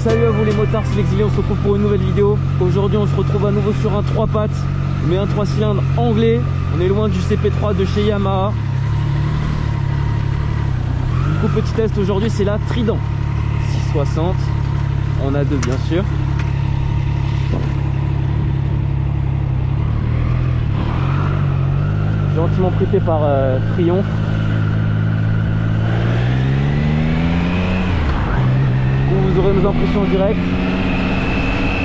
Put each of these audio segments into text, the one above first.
Salut à vous les motards, c'est l'exilé, on se retrouve pour une nouvelle vidéo. Aujourd'hui on se retrouve à nouveau sur un 3 pattes, mais un 3 cylindres anglais. On est loin du CP3 de chez Yamaha. Du coup petit test aujourd'hui, c'est la Trident 660. On a deux bien sûr. Gentiment prêté par Triomphe. Vous aurez nos impressions en direct.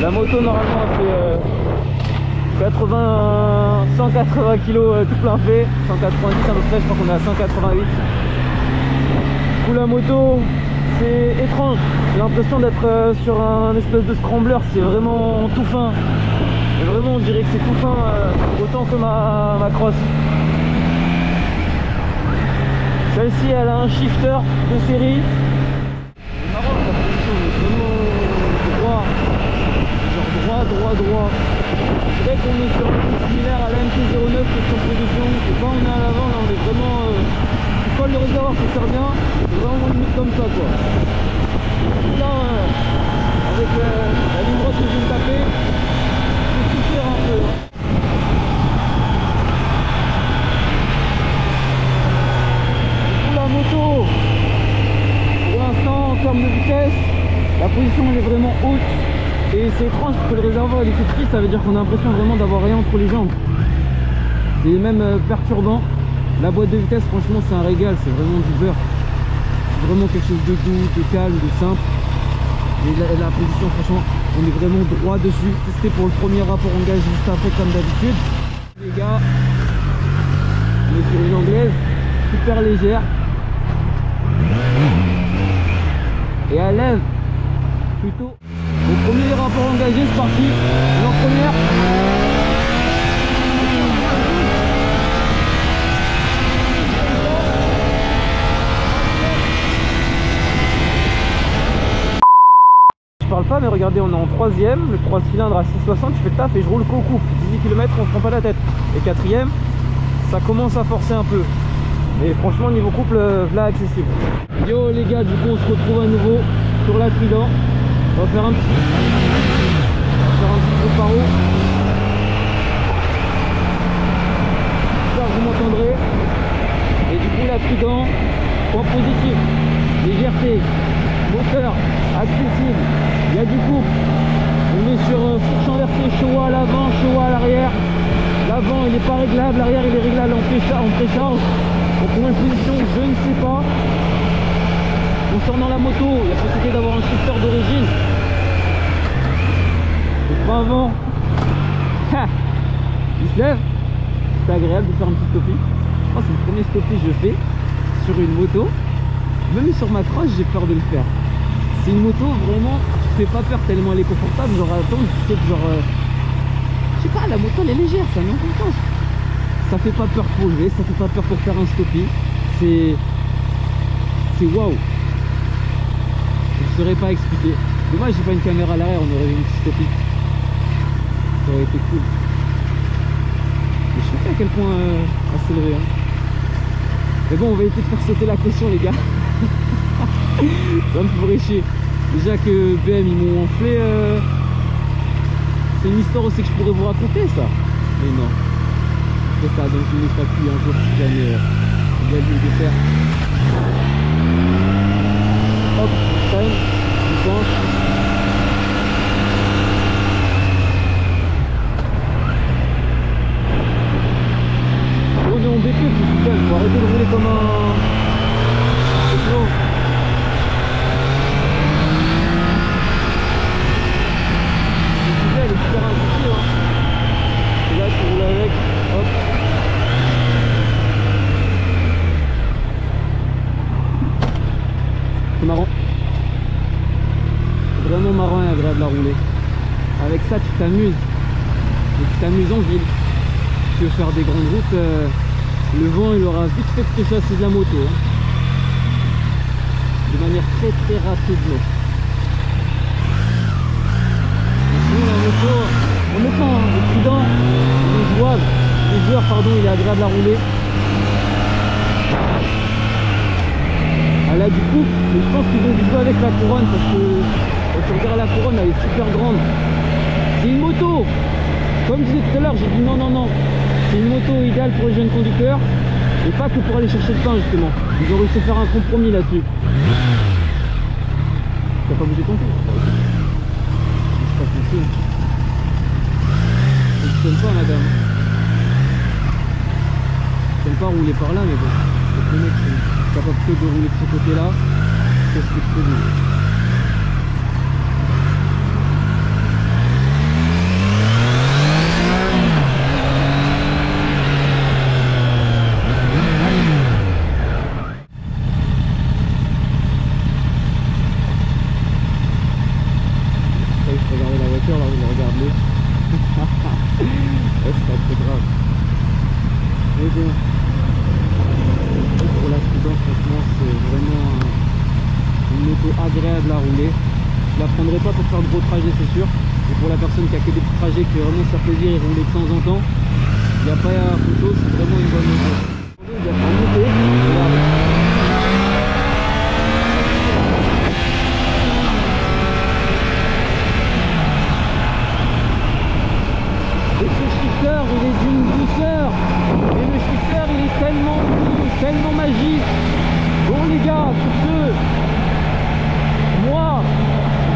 La moto normalement elle fait 180 kg tout plein fait, 190 à peu près, je crois qu'on est à 188. Du coup la moto c'est étrange, j'ai l'impression d'être sur un espèce de scrambler, c'est vraiment tout fin. Et vraiment on dirait que c'est tout fin autant que ma cross. Celle-ci elle a un shifter de série. Droit. C'est vrai qu'on est sur un truc similaire à la MT-09 qui est sur position. Et quand on est à l'avant, là on est vraiment. Tu colles le réservoir, ça sert bien. C'est vraiment limite comme ça quoi. Là, avec la ligne droite que je viens de taper, je vais souffrir un peu. Du coup, la moto, pour l'instant, en termes de vitesse, la position elle est vraiment haute. Et c'est étrange parce que le réservoir il est tout petit, ça veut dire qu'on a l'impression vraiment d'avoir rien entre les jambes. C'est même perturbant. La boîte de vitesse franchement c'est un régal, c'est vraiment du beurre. C'est vraiment quelque chose de doux, de calme, de simple. Et la position franchement on est vraiment droit dessus. Testé pour le premier rapport engagé juste après comme d'habitude. Les gars, on est sur une anglaise super légère. Et elle lève plutôt. Au premier rapport engagé, c'est parti. En première. Je parle pas, mais regardez, on est en troisième. Le 3 cylindres à 660, je fais le taf et je roule qu'au couple. 18 km, on se prend pas la tête. Et quatrième, ça commence à forcer un peu. Mais franchement, niveau couple, là, accessible. Yo les gars, du coup, on se retrouve à nouveau sur la Trident. On va faire un petit peu par haut. J'espère que vous m'entendrez. Et du coup la Trident, point positif, légèreté, moteur, accessible, il y a du couple. On est sur fourche inversée, Showa à l'avant, Showa à l'arrière. L'avant il n'est pas réglable, l'arrière il est réglable en précharge. Donc pour une position, je ne sais pas. Concernant la moto, il y a possibilité d'avoir un shifter d'origine. Le frein avant, il se lève. C'est agréable de faire un petit stopping. Je pense que c'est le premier stopping que je fais sur une moto. Même sur ma crosse, j'ai peur de le faire. C'est une moto vraiment qui fait pas peur tellement elle est confortable. Genre attends, tu sais que genre je sais pas, la moto elle est légère, ça met en confiance. Ça fait pas peur pour lever, ça fait pas peur pour faire un stopping. C'est waouh. Je ne saurais pas expliquer. Dommage j'ai pas une caméra à l'arrière, on aurait eu une petite stopping. Ça aurait été cool. Mais je sais pas à quel point accélérer. Hein. Mais bon, on va essayer de faire sauter la pression les gars. Ça me ferait chier. Déjà que BM ils m'ont enflé. C'est une histoire aussi que je pourrais vous raconter ça. Mais non. Je fais ça dans une FAQ un jour si jamais il y a lieu de faire. Hop, time, je pense. On est en BP, putain, faut arrêter de rouler comme un... C'est slow. Elle est super intuitive, hein. Et là, tu roules avec, hop. C'est marrant. C'est vraiment marrant et agréable à rouler. Avec ça, tu t'amuses. Et tu t'amuses en ville. Tu veux faire des grandes routes, Le vent il aura vite fait de chasser de la moto, hein. De manière très rapide. Sinon la moto, honnêtement, le prudent, le joueur, pardon, il est agréable à rouler. Elle a du couple, mais je pense qu'ils ont dû jouer avec la couronne parce que quand tu regardes la couronne, elle est super grande. C'est une moto, comme je disais tout à l'heure, j'ai dit non, c'est une moto idéale pour les jeunes conducteurs et pas que pour aller chercher le pain justement. Ils ont réussi à faire un compromis là-dessus. T'as pas bougé ton cul? Je pas ton cul. Je t'aime pas madame. Je t'aime pas rouler par là mais bon. Le mec c'est capable que de rouler de ce côté là. Qu'est-ce que je peux dire? Regardez la voiture là, vous regardez. Ouais, c'est pas très grave. Mais bon, pour la prudence, franchement, c'est vraiment une moto agréable à rouler. Je la prendrai pas pour faire de gros trajets, c'est sûr. Et pour la personne qui a que des petits trajets, qui veut vraiment se faire plaisir et rouler de temps en temps, il n'y a pas à photo, c'est vraiment une bonne moto. Il y a pas moto, regardez. Et ce shifter, il est d'une douceur. Et le shifter, il est tellement doux, tellement magique. Bon les gars, sur ce, moi,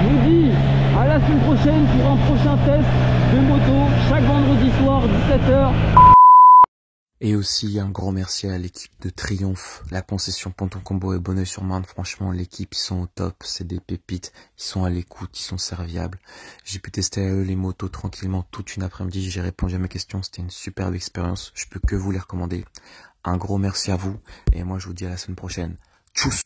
je vous dis à la semaine prochaine pour un prochain test de moto, chaque vendredi soir, 17h. Et aussi un gros merci à l'équipe de Triomphe, la concession Ponton Combo et Bonneuil-sur-Marne. Franchement, l'équipe, ils sont au top, c'est des pépites, ils sont à l'écoute, ils sont serviables. J'ai pu tester à eux les motos tranquillement toute une après-midi, j'ai répondu à mes questions, c'était une superbe expérience, je peux que vous les recommander. Un gros merci à vous, et moi je vous dis à la semaine prochaine. Tchuss!